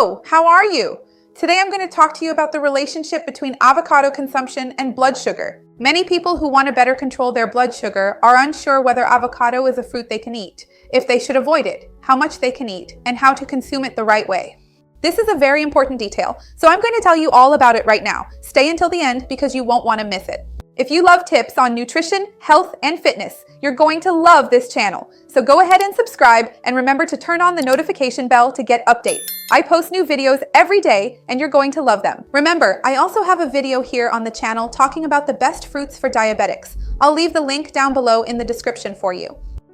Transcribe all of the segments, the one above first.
Hello, how are you? Today I'm going to talk to you about the relationship between avocado consumption and blood sugar. Many people who want to better control their blood sugar are unsure whether avocado is a fruit they can eat, if they should avoid it, how much they can eat, and how to consume it the right way. This is a very important detail, so I'm going to tell you all about it right now. Stay until the end because you won't want to miss it. If you love tips on nutrition, health, and fitness, you're going to love this channel. So go ahead and subscribe and remember to turn on the notification bell to get updates. I post new videos every day and you're going to love them. Remember, I also have a video here on the channel talking about the best fruits for diabetics. I'll leave the link down below in the description for you.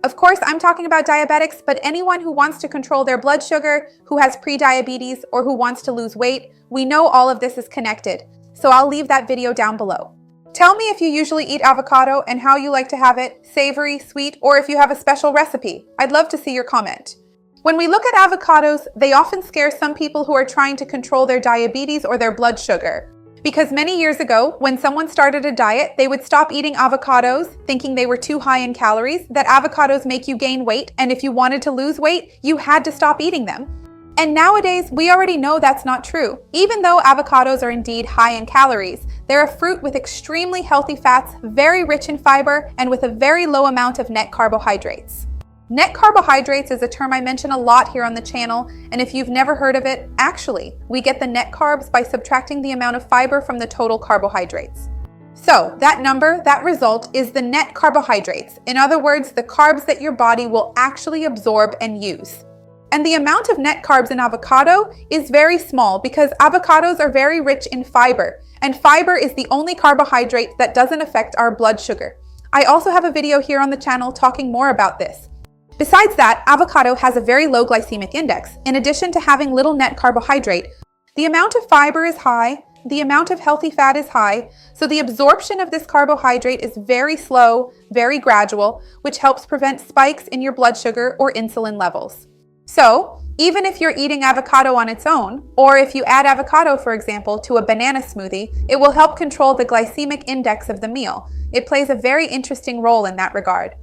Of course, I'm talking about diabetics, but anyone who wants to control their blood sugar, who has pre-diabetes, or who wants to lose weight, we know all of this is connected. So I'll leave that video down below. Tell me if you usually eat avocado and how you like to have it, savory, sweet, or if you have a special recipe. I'd love to see your comment. When we look at avocados, they often scare some people who are trying to control their diabetes or their blood sugar. Because many years ago, when someone started a diet, they would stop eating avocados, thinking they were too high in calories, that avocados make you gain weight, and if you wanted to lose weight, you had to stop eating them. And nowadays, we already know that's not true. Even though avocados are indeed high in calories, they're a fruit with extremely healthy fats, very rich in fiber, and with a very low amount of net carbohydrates. Net carbohydrates is a term I mention a lot here on the channel, and if you've never heard of it, actually, we get the net carbs by subtracting the amount of fiber from the total carbohydrates. So that number, that result, is the net carbohydrates. In other words, the carbs that your body will actually absorb and use. And the amount of net carbs in avocado is very small because avocados are very rich in fiber, and fiber is the only carbohydrate that doesn't affect our blood sugar. I also have a video here on the channel talking more about this. Besides that, avocado has a very low glycemic index. In addition to having little net carbohydrate, the amount of fiber is high, the amount of healthy fat is high, so the absorption of this carbohydrate is very slow, very gradual, which helps prevent spikes in your blood sugar or insulin levels. So, even if you're eating avocado on its own, or if you add avocado, for example, to a banana smoothie, it will help control the glycemic index of the meal. It plays a very interesting role in that regard.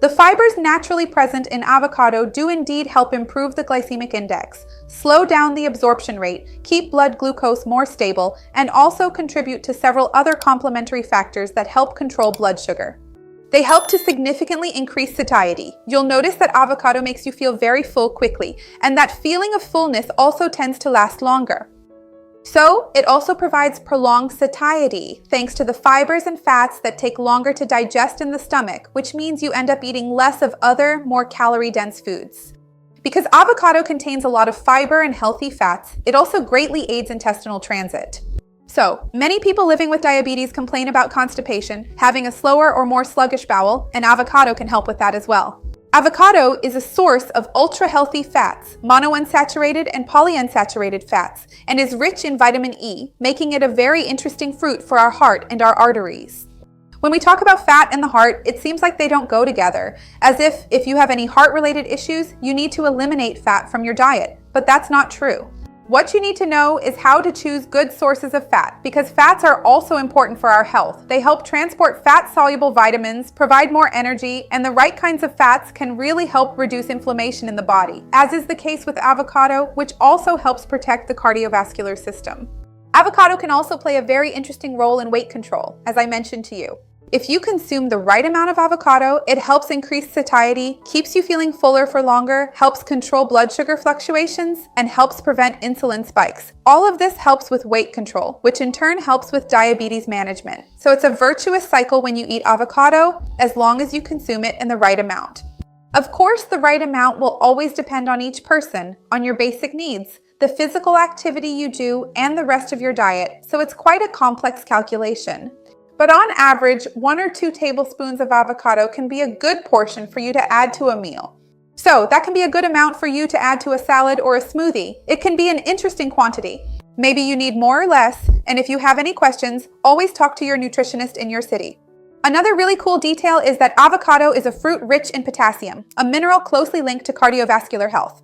The fibers naturally present in avocado do indeed help improve the glycemic index, slow down the absorption rate, keep blood glucose more stable, and also contribute to several other complementary factors that help control blood sugar. They help to significantly increase satiety. You'll notice that avocado makes you feel very full quickly, and that feeling of fullness also tends to last longer. So, it also provides prolonged satiety, thanks to the fibers and fats that take longer to digest in the stomach, which means you end up eating less of other, more calorie-dense foods. Because avocado contains a lot of fiber and healthy fats, it also greatly aids intestinal transit. So, many people living with diabetes complain about constipation, having a slower or more sluggish bowel, and avocado can help with that as well. Avocado is a source of ultra-healthy fats, monounsaturated and polyunsaturated fats, and is rich in vitamin E, making it a very interesting fruit for our heart and our arteries. When we talk about fat and the heart, it seems like they don't go together, as if you have any heart-related issues, you need to eliminate fat from your diet, but that's not true. What you need to know is how to choose good sources of fat, because fats are also important for our health. They help transport fat-soluble vitamins, provide more energy, and the right kinds of fats can really help reduce inflammation in the body, as is the case with avocado, which also helps protect the cardiovascular system. Avocado can also play a very interesting role in weight control, as I mentioned to you. If you consume the right amount of avocado, it helps increase satiety, keeps you feeling fuller for longer, helps control blood sugar fluctuations, and helps prevent insulin spikes. All of this helps with weight control, which in turn helps with diabetes management. So it's a virtuous cycle when you eat avocado, as long as you consume it in the right amount. Of course, the right amount will always depend on each person, on your basic needs, the physical activity you do, and the rest of your diet, so it's quite a complex calculation. But on average, 1 or 2 tablespoons of avocado can be a good portion for you to add to a meal. So that can be a good amount for you to add to a salad or a smoothie. It can be an interesting quantity. Maybe you need more or less, and if you have any questions, always talk to your nutritionist in your city. Another really cool detail is that avocado is a fruit rich in potassium, a mineral closely linked to cardiovascular health.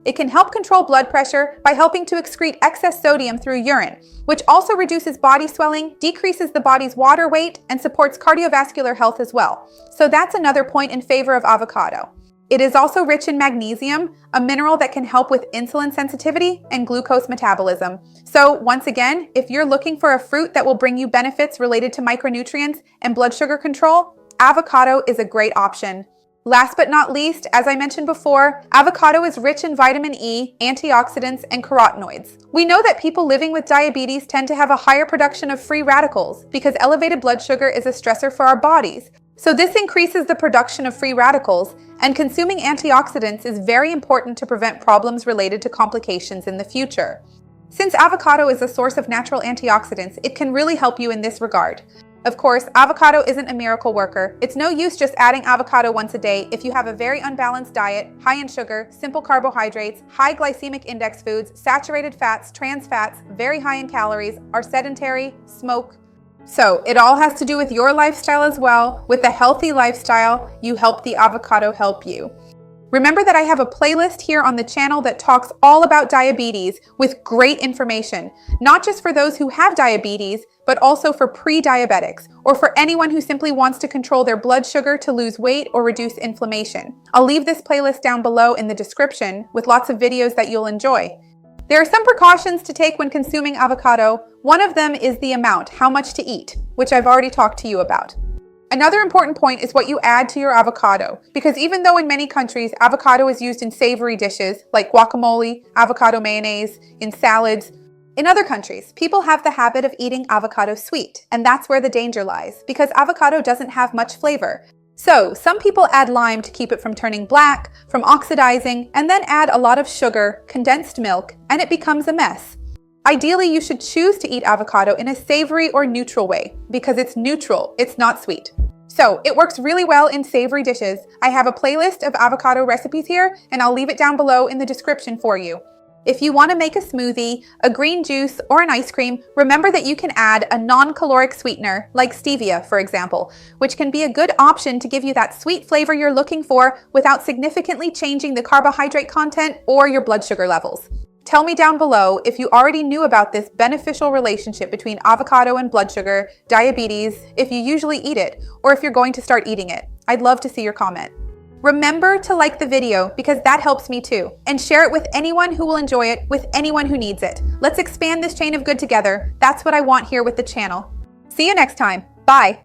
It can help control blood pressure by helping to excrete excess sodium through urine, which also reduces body swelling, decreases the body's water weight, and supports cardiovascular health as well. So that's another point in favor of avocado. It is also rich in magnesium, a mineral that can help with insulin sensitivity and glucose metabolism. So once again, if you're looking for a fruit that will bring you benefits related to micronutrients and blood sugar control, avocado is a great option. Last but not least, as I mentioned before, avocado is rich in vitamin E, antioxidants, and carotenoids. We know that people living with diabetes tend to have a higher production of free radicals because elevated blood sugar is a stressor for our bodies. So this increases the production of free radicals, and consuming antioxidants is very important to prevent problems related to complications in the future. Since avocado is a source of natural antioxidants, it can really help you in this regard. Of course, avocado isn't a miracle worker. It's no use just adding avocado once a day if you have a very unbalanced diet, high in sugar, simple carbohydrates, high glycemic index foods, saturated fats, trans fats, very high in calories, are sedentary, smoke. So it all has to do with your lifestyle as well. With a healthy lifestyle, you help the avocado help you. Remember that I have a playlist here on the channel that talks all about diabetes with great information, not just for those who have diabetes, but also for pre-diabetics, or for anyone who simply wants to control their blood sugar to lose weight or reduce inflammation. I'll leave this playlist down below in the description with lots of videos that you'll enjoy. There are some precautions to take when consuming avocado. One of them is the amount, how much to eat, which I've already talked to you about. Another important point is what you add to your avocado, because even though in many countries avocado is used in savory dishes like guacamole, avocado mayonnaise, in salads, in other countries, people have the habit of eating avocado sweet, and that's where the danger lies, because avocado doesn't have much flavor. So some people add lime to keep it from turning black, from oxidizing, and then add a lot of sugar, condensed milk, and it becomes a mess. Ideally, you should choose to eat avocado in a savory or neutral way, because it's neutral, it's not sweet. So it works really well in savory dishes. I have a playlist of avocado recipes here, and I'll leave it down below in the description for you. If you want to make a smoothie, a green juice, or an ice cream, remember that you can add a non-caloric sweetener, like stevia, for example, which can be a good option to give you that sweet flavor you're looking for without significantly changing the carbohydrate content or your blood sugar levels. Tell me down below if you already knew about this beneficial relationship between avocado and blood sugar, diabetes, if you usually eat it, or if you're going to start eating it. I'd love to see your comment. Remember to like the video because that helps me too, and share it with anyone who will enjoy it, with anyone who needs it. Let's expand this chain of good together. That's what I want here with the channel. See you next time. Bye.